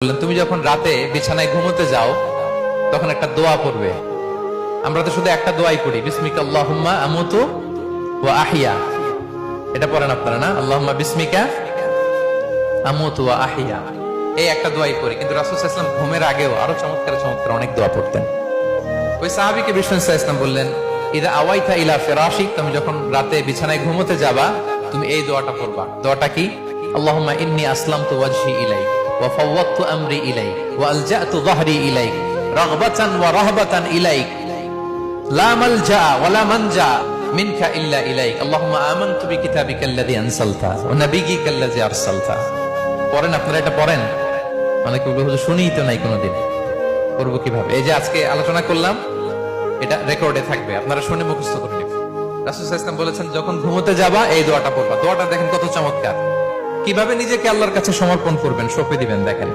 বললেন তুমি যখন রাতে বিছানায় ঘুমোতে যাও তখন একটা দোয়া পড়বে। আমরা তো শুধু একটা দোয়াই পড়ি, বিসমিকা আল্লাহুম্মা আমুতু ওয়া আহইয়া। এটা পড়েন আপনারা না? আল্লাহুম্মা বিসমিকা আমুতু ওয়া আহইয়া, এই একটা দোয়াই পড়ি। কিন্তু রাসূল সাল্লাল্লাহু আলাইহি ওয়াসাল্লাম ঘুমের আগেও আরো চমৎকার চমৎকার অনেক দোয়া পড়তেন। ওই সাহাবীকে বিষ্ণু সাল্লাল্লাহু আলাইহি ওয়াসাল্লাম বললেন, ইদা আওয়াইতা ইলা ফিরাশিক, তুমি যখন রাতে বিছানায় ঘুমোতে যাবা তুমি এই দোয়াটা পড়বা। দোয়াটা কি? আল্লাহুম্মা ইন্নী আসলামতু ওয়াজহি ইলাইক ওয়া ফাওয়াদতু আমরি ইলাইক ওয়া আলজাতু যাহরি ইলাইক রাগবাতান ওয়া রাহবাতান ইলাইক লা মালজা ওয়া লা মানজা মিনকা ইল্লা ইলাইক আল্লাহুম্মা আমানতু বিকিতাবিকাল্লাযী আনসালতা ওয়া নাবিয়্যিকাল্লাযী আরসালতা। পড়েন আপনারা, এটা পড়েন। অনেকে বলবে হুজুর শুনিই তো নাই কোনোদিন, করব কিভাবে? এই যে আজকে আলোচনা করলাম, এটা রেকর্ডে থাকবে, আপনারা শুনে মুখস্থ করে নেবেন। রাসূল সাল্লাল্লাহু আলাইহি ওয়াসাল্লাম বলেছেন যখন ঘুমোতে যাবা এই দোয়াটা পড়বা। দোয়াটা দেখেন কত চমৎকার, কিভাবে নিজেকে আল্লাহর কাছে সমর্পণ করবেন, সঁপে দিবেন। দেখেন